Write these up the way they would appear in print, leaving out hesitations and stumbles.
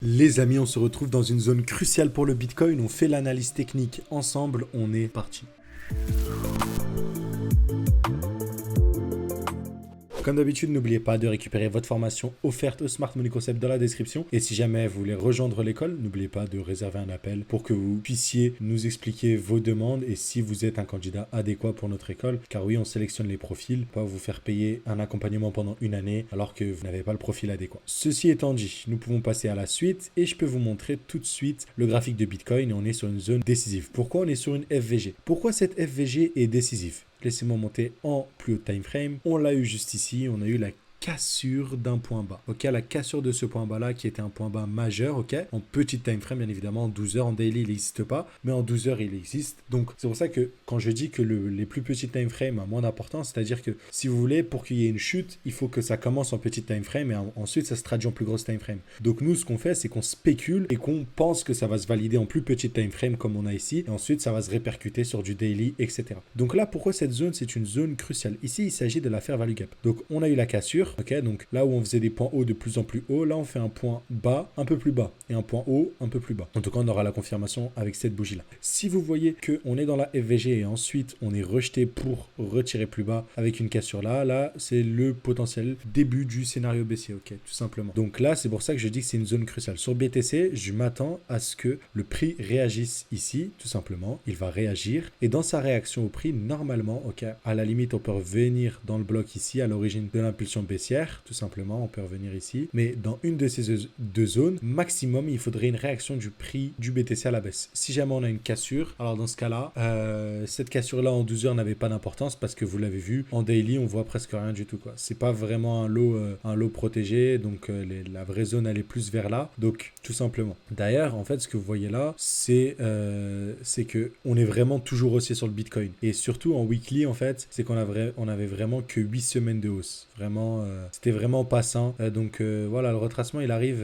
Les amis, on se retrouve dans une zone cruciale pour le Bitcoin. On fait l'analyse technique ensemble. On est parti. Comme d'habitude, n'oubliez pas de récupérer votre formation offerte au Smart Money Concept dans la description. Et si jamais vous voulez rejoindre l'école, n'oubliez pas de réserver un appel pour que vous puissiez nous expliquer vos demandes et si vous êtes un candidat adéquat pour notre école. Car oui, on sélectionne les profils, pas vous faire payer un accompagnement pendant une année alors que vous n'avez pas le profil adéquat. Ceci étant dit, nous pouvons passer à la suite et je peux vous montrer tout de suite le graphique de Bitcoin et on est sur une zone décisive. Pourquoi on est sur une FVG? Pourquoi cette FVG est décisive? Laissez-moi monter en plus haut time frame. On l'a eu juste ici, on a eu la cassure d'un point bas. Ok, la cassure de ce point bas là qui était un point bas majeur, ok, en petite time frame bien évidemment, en 12 heures, en daily il n'existe pas, mais en 12 heures il existe. Donc c'est pour ça que quand je dis que les plus petites time frames a moins d'importance, c'est-à-dire que si vous voulez, pour qu'il y ait une chute, il faut que ça commence en petite time frame et ensuite ça se traduit en plus grosse time frame. Donc nous ce qu'on fait, c'est qu'on spécule et qu'on pense que ça va se valider en plus petite time frame comme on a ici, et ensuite ça va se répercuter sur du daily, etc. Donc là, pourquoi cette zone? C'est une zone cruciale. Ici, il s'agit de la fair value gap. Donc on a eu la cassure. Ok, donc là où on faisait des points hauts de plus en plus hauts, là on fait un point bas un peu plus bas et un point haut un peu plus bas. En tout cas, on aura la confirmation avec cette bougie là. Si vous voyez qu'on est dans la FVG et ensuite on est rejeté pour retirer plus bas avec une cassure là c'est le potentiel début du scénario baissier, ok, tout simplement. Donc là, c'est pour ça que je dis que c'est une zone cruciale. Sur BTC, je m'attends à ce que le prix réagisse ici, tout simplement. Il va réagir et dans sa réaction au prix, normalement, ok, à la limite, on peut revenir dans le bloc ici à l'origine de l'impulsion baissière, tout simplement, on peut revenir ici. Mais dans une de ces deux zones, maximum, il faudrait une réaction du prix du BTC à la baisse. Si jamais on a une cassure, alors dans ce cas-là, cette cassure-là en 12 heures n'avait pas d'importance parce que vous l'avez vu, en daily, on voit presque rien du tout, quoi. C'est pas vraiment un lot protégé, donc la vraie zone, elle est plus vers là, donc tout simplement. D'ailleurs, en fait, ce que vous voyez là, c'est que on est vraiment toujours haussier sur le Bitcoin. Et surtout en weekly, en fait, c'est qu'on avait vraiment que 8 semaines de hausse. Vraiment, c'était vraiment pas sain. Donc voilà, le retracement, il arrive.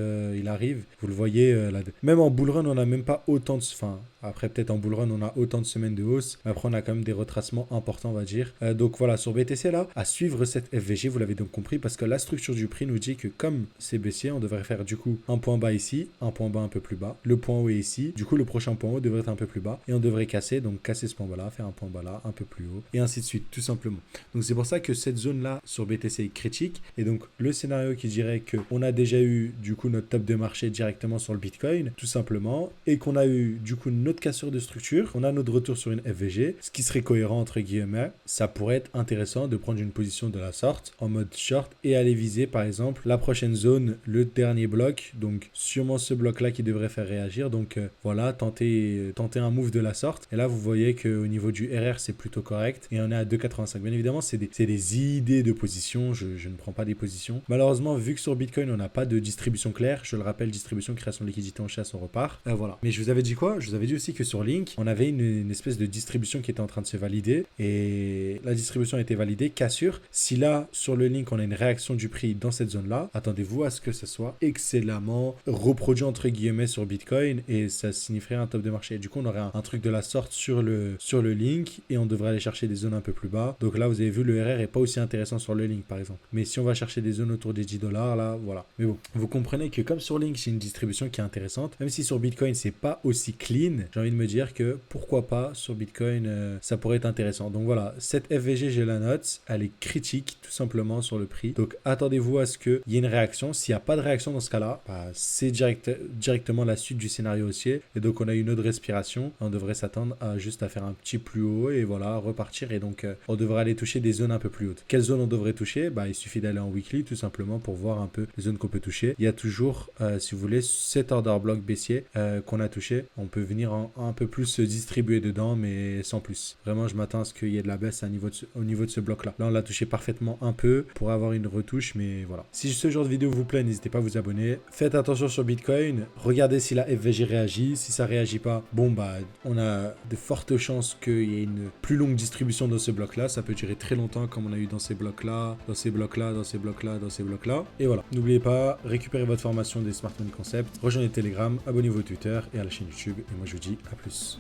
Vous le voyez, même en bull run, on n'a même pas autant de... Enfin, après, peut-être en bull run, on a autant de semaines de hausse. Mais après, on a quand même des retracements importants, on va dire. Donc voilà, sur BTC, là, à suivre cette FVG, vous l'avez donc compris, parce que la structure du prix nous dit que comme c'est baissier, on devrait faire du coup un point bas ici, un point bas un peu plus bas. Le point haut est ici. Du coup, le prochain point haut devrait être un peu plus bas. Et on devrait casser ce point bas là, faire un point bas là, un peu plus haut. Et ainsi de suite, tout simplement. Donc c'est pour ça que cette zone-là, sur BTC, est critique. Et donc, le scénario qui dirait qu'on a déjà eu, du coup, notre top de marché directement sur le Bitcoin, tout simplement, et qu'on a eu, du coup, notre cassure de structure, on a notre retour sur une FVG, ce qui serait cohérent, entre guillemets, ça pourrait être intéressant de prendre une position de la sorte, en mode short, et aller viser, par exemple, la prochaine zone, le dernier bloc, donc sûrement ce bloc-là qui devrait faire réagir, donc voilà, tenter un move de la sorte, et là, vous voyez qu'au niveau du RR, c'est plutôt correct, et on est à 2,85. Bien évidemment, c'est des idées de position, je ne prends pas des positions. Malheureusement, vu que sur Bitcoin, on n'a pas de distribution claire, je le rappelle, distribution, création de liquidité en chasse, on repart. Voilà. Mais je vous avais dit quoi? Je vous avais dit aussi que sur Link, on avait une espèce de distribution qui était en train de se valider et la distribution a été validée, cassure. Si là, sur le Link, on a une réaction du prix dans cette zone-là, attendez-vous à ce que ce soit excellemment reproduit entre guillemets sur Bitcoin et ça signifierait un top de marché. Et du coup, on aurait un truc de la sorte sur le Link et on devrait aller chercher des zones un peu plus bas. Donc là, vous avez vu, le RR est pas aussi intéressant sur le Link, par exemple. Mais si on va chercher des zones autour des 10 $, là, voilà. Mais bon, vous comprenez que comme sur Link, c'est une distribution qui est intéressante, même si sur Bitcoin, c'est pas aussi clean, j'ai envie de me dire que pourquoi pas sur Bitcoin, ça pourrait être intéressant. Donc voilà, cette FVG, j'ai la note, elle est critique tout simplement sur le prix. Donc attendez-vous à ce qu'il y ait une réaction. S'il n'y a pas de réaction dans ce cas-là, bah, c'est directement la suite du scénario haussier. Et donc on a une autre respiration. On devrait s'attendre à juste à faire un petit plus haut et voilà, repartir. Et donc on devrait aller toucher des zones un peu plus hautes. Quelles zones on devrait toucher? Bah, il suffit d'aller en weekly tout simplement pour voir un peu les zones qu'on peut toucher. Il y a toujours, si vous voulez, cet order block baissier qu'on a touché. On peut venir un peu plus se distribuer dedans, mais sans plus. Vraiment, je m'attends à ce qu'il y ait de la baisse au niveau de ce bloc-là. Là, on l'a touché parfaitement un peu pour avoir une retouche, mais voilà. Si ce genre de vidéo vous plaît, n'hésitez pas à vous abonner. Faites attention sur Bitcoin. Regardez si la FVG réagit. Si ça réagit pas, bon, bah, on a de fortes chances qu'il y ait une plus longue distribution dans ce bloc-là. Ça peut durer très longtemps, comme on a eu dans ces blocs-là, dans ces blocs-là, dans ces blocs-là, dans ces blocs-là. Et voilà. N'oubliez pas, récupérez votre formation des Smart Money Concept, rejoignez Telegram, abonnez-vous au Twitter et à la chaîne YouTube. Et moi, je vous dis à plus.